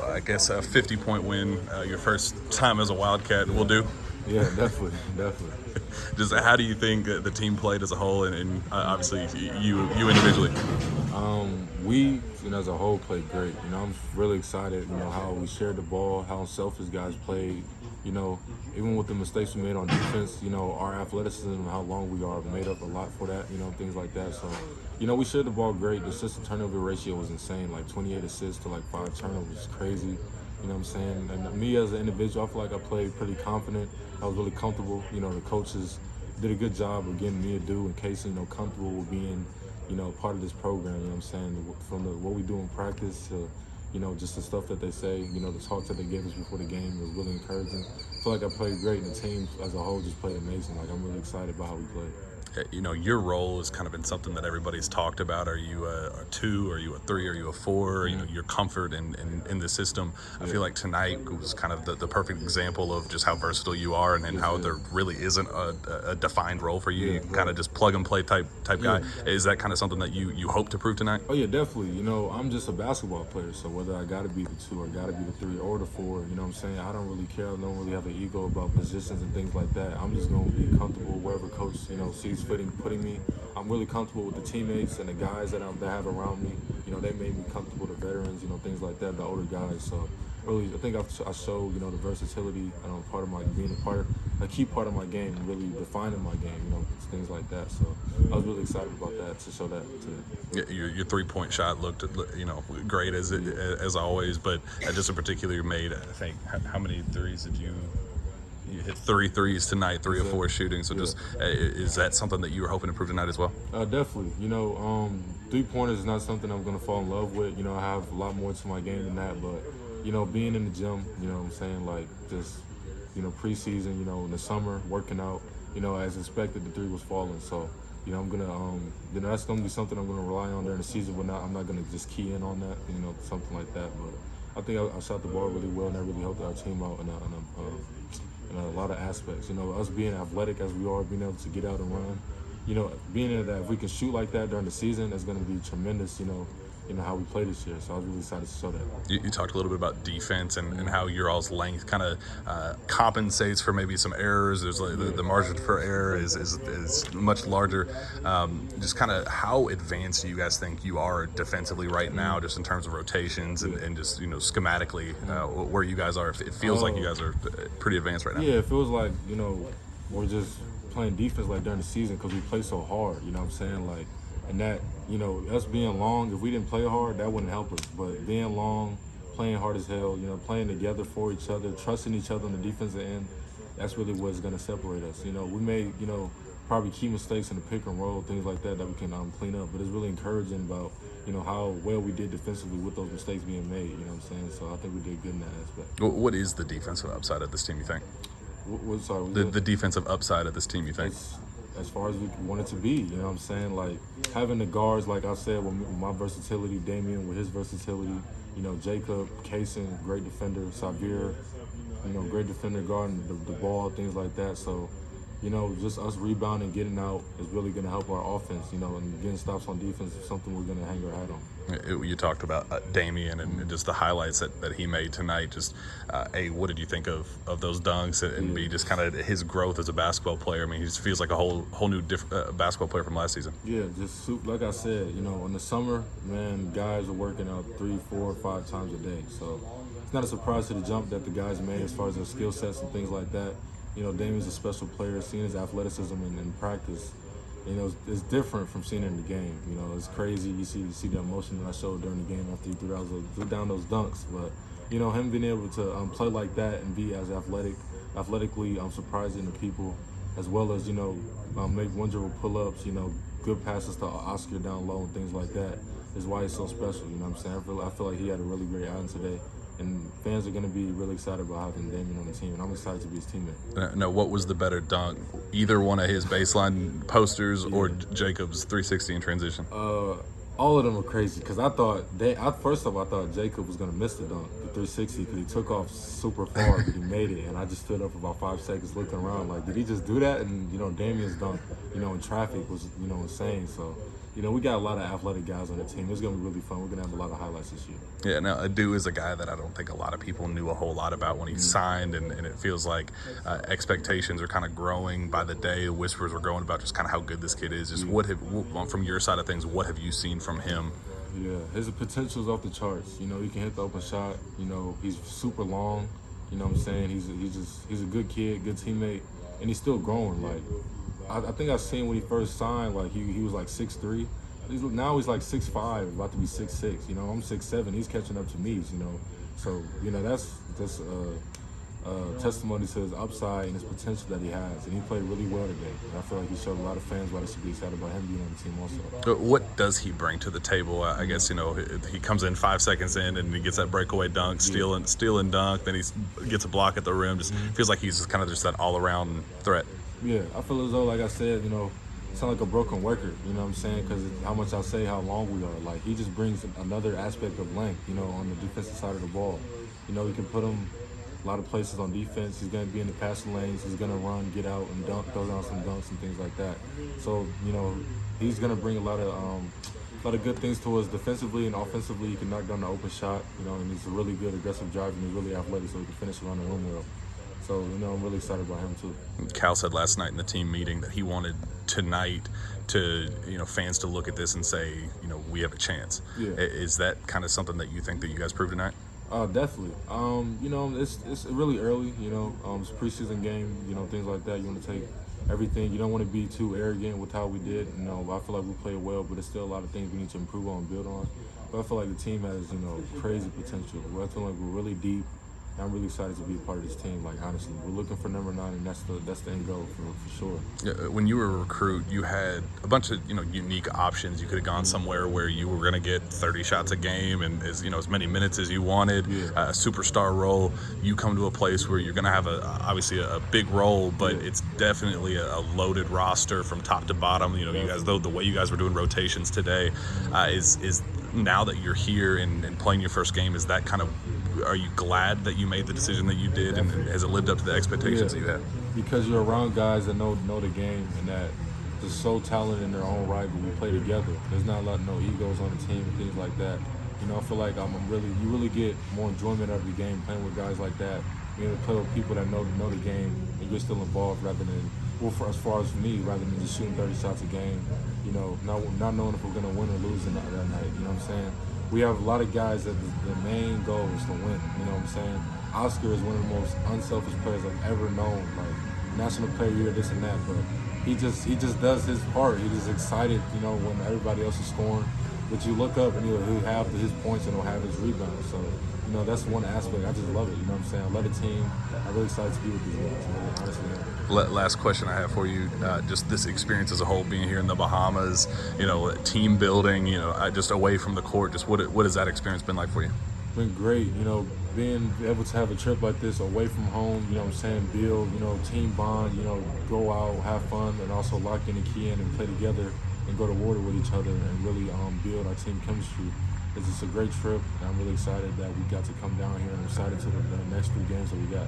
I guess a 50-point win, your first time as a Wildcat will do. Yeah, definitely, definitely. Just how do you think the team played as a whole, and obviously you individually? We, as a whole, played great. I'm really excited. How we shared the ball, how selfish guys played. Even with the mistakes we made on defense, our athleticism, how long we are, made up a lot for that. Things like that. So, we shared the ball great. The assist to turnover ratio was insane. Like 28 assists to like 5 turnovers, crazy. What I'm saying? And me as an individual, I feel like I played pretty confident. I was really comfortable. The coaches did a good job of getting me, Adou, and Casey, comfortable with being, part of this program. What I'm saying? From what we do in practice to, just the stuff that they say, the talks that they gave us before the game was really encouraging. I feel like I played great, and the team as a whole just played amazing. Like, I'm really excited about how we played. Your role has kind of been something that everybody's talked about. Are you a 2? Are you a 3? Are you a 4? Your comfort in the system. I feel like tonight was kind of the perfect example of just how versatile you are, and how there really isn't a defined role for you. You kind of just plug and play type guy. Is that kind of something that you hope to prove tonight? Oh yeah, definitely. I'm just a basketball player, so whether I got to be the 2 or got to be the 3 or the 4, what I'm saying? I don't really care. I don't really have an ego about positions and things like that. I'm just going to be comfortable wherever coach, sees putting me. I'm really comfortable with the teammates and the guys that have around me. They made me comfortable. The veterans, things like that, the older guys. So really, I think I showed, the versatility. Part of my being a key part of my game, really defining my game. Things like that. So I was really excited about that to show that today. Your 3-point shot looked, great as always, but just in particular, you made, I think, how many threes did you? You hit 3 threes tonight, 3 or 4 shooting. So just is that something that you were hoping to prove tonight as well? Definitely. 3-pointers is not something I'm going to fall in love with. I have a lot more to my game than that. But, being in the gym, what I'm saying, like just, preseason, in the summer, working out, as expected, the 3 was falling. So, I'm going to, that's going to be something I'm going to rely on during the season. But I'm not going to just key in on that, something like that. But I think I shot the ball really well, and that really helped our team out in a lot of aspects. Us being athletic as we are, being able to get out and run, being in that if we can shoot like that during the season, that's going to be tremendous, how we play this year. So I was really excited to show that. You talked a little bit about defense and how your all's length kind of compensates for maybe some errors. There's the margin for error is much larger. Just kind of how advanced do you guys think you are defensively right now, just in terms of rotations and just schematically where you guys are? It feels like you guys are pretty advanced right now. Yeah, it feels like we're just playing defense like during the season because we play so hard. What I'm saying, like. And that, us being long, if we didn't play hard, that wouldn't help us. But being long, playing hard as hell, playing together for each other, trusting each other on the defensive end, that's really what's going to separate us. We made, probably key mistakes in the pick and roll, things like that we can clean up. But it's really encouraging about, how well we did defensively with those mistakes being made, what I'm saying? So I think we did good in that aspect. What is the defensive upside of this team, you think? Sorry, the defensive upside of this team, you think? As far as we want it to be, what I'm saying? Like, having the guards, like I said, with my versatility, Damian with his versatility, Jacob, Kaysen, great defender, Xavier, great defender guarding the ball, things like that. So, just us rebounding, getting out is really going to help our offense, and getting stops on defense is something we're going to hang our hat on. You talked about Damian and just the highlights that he made tonight. Just, A, what did you think of those dunks? And B, just kind of his growth as a basketball player. I mean, he just feels like a whole new basketball player from last season. Yeah, just like I said, in the summer, man, guys are working out 3, 4, 5 times a day. So it's not a surprise to the jump that the guys made as far as their skill sets and things like that. Damian's a special player. Seeing his athleticism in practice, it's different from seeing it in the game. It's crazy. You see the emotion that I showed during the game after he threw down those dunks. But him being able to play like that and be as athletically surprising to people, as well as make one-dribble pull-ups. Good passes to Oscar down low and things like that is why he's so special. What I'm saying? I feel like he had a really great outing today. And fans are going to be really excited about having Damian on the team, and I'm excited to be his teammate. No, what was the better dunk? Either one of his baseline posters or Jacob's 360 in transition? All of them were crazy because I thought first off, I thought Jacob was going to miss the dunk, the 360, because he took off super far, but he made it. And I just stood up for about 5 seconds looking around like, did he just do that? And, Damian's dunk, in traffic was, insane. So you know, we got a lot of athletic guys on the team. It's going to be really fun. We're going to have a lot of highlights this year. Yeah, now Adou is a guy that I don't think a lot of people knew a whole lot about when he signed, and it feels like expectations are kind of growing by the day. Whispers are growing about just kind of how good this kid is. Just from your side of things, what have you seen from him? Yeah, his potential's off the charts. You know, he can hit the open shot. You know, he's super long. You know what I'm saying? He's a good kid, good teammate, and he's still growing. Like, I think I seen when he first signed, like he was like 6'3". Now he's like 6'5", about to be 6'6". You know, I'm 6'7". He's catching up to me. You know, so you know that's testimony to his upside and his potential that he has, and he played really well today. And I feel like he showed a lot of fans why they should be excited about him being on the team also. What does he bring to the table? I guess, you know, he comes in 5 seconds in and he gets that breakaway dunk, steal and dunk, then he gets a block at the rim. Just feels like he's just kind of just that all-around threat. Yeah, I feel as though, like I said, you know, sound like a broken record, you know what I'm saying? Because how much I say how long we are. Like, he just brings another aspect of length, you know, on the defensive side of the ball. You know, we can put him a lot of places on defense. He's going to be in the passing lanes. He's going to run, get out, and dunk, throw down some dunks and things like that. So, you know, he's going to bring a lot of good things to us defensively and offensively. He can knock down the open shot, you know, and he's a really good aggressive driver, and he's really athletic, so he can finish around the rim well. So, you know, I'm really excited about him too. Cal said last night in the team meeting that he wanted tonight to, you know, fans to look at this and say, you know, we have a chance. Yeah. Is that kind of something that you think that you guys proved tonight? Definitely. You know, it's really early, you know, it's a preseason game, you know, things like that. You want to take everything. You don't want to be too arrogant with how we did. You know, I feel like we played well, but there's still a lot of things we need to improve on and build on. But I feel like the team has, you know, crazy potential. I feel like we're really deep. I'm really excited to be a part of this team. Like, honestly, we're looking for number 9, and that's the end goal for sure. Yeah, when you were a recruit, you had a bunch of, you know, unique options. You could have gone somewhere where you were going to get 30 shots a game and as many minutes as you wanted, a superstar role. You come to a place where you're going to have obviously a big role, but it's definitely a loaded roster from top to bottom. You know, you guys, though, the way you guys were doing rotations today, is now that you're here and playing your first game, is that kind of, are you glad that you made the decision that you did, and has it lived up to the expectations that you had? Because you're around guys that know the game and that are so talented in their own right, but we play together. There's not a lot, no egos on the team and things like that. You know, I feel like you really get more enjoyment out of the game playing with guys like that. You know, play with people that know the game, and you're still involved rather than, as far as for me, rather than just shooting 30 shots a game. You know, not knowing if we're gonna win or lose that night. You know what I'm saying? We have a lot of guys that the main goal is to win. You know what I'm saying? Oscar is one of the most unselfish players I've ever known. Like, national player of the year, this and that, but he just does his part. He's just excited, you know, when everybody else is scoring. But you look up and he'll have his points and he'll have his rebounds. So, you know, that's one aspect. I just love it. You know what I'm saying? I love the team. I'm really excited to be with these guys. Really, honestly. Last question I have for you, just this experience as a whole, being here in the Bahamas, you know, team building, you know, just away from the court, just what has that experience been like for you? Been great, you know, being able to have a trip like this away from home, you know what I'm saying, build, you know, team bond, you know, go out, have fun, and also lock in and key in and play together and go to water with each other and really build our team chemistry. It's just a great trip, and I'm really excited that we got to come down here, and I'm excited to the next 3 games that we got.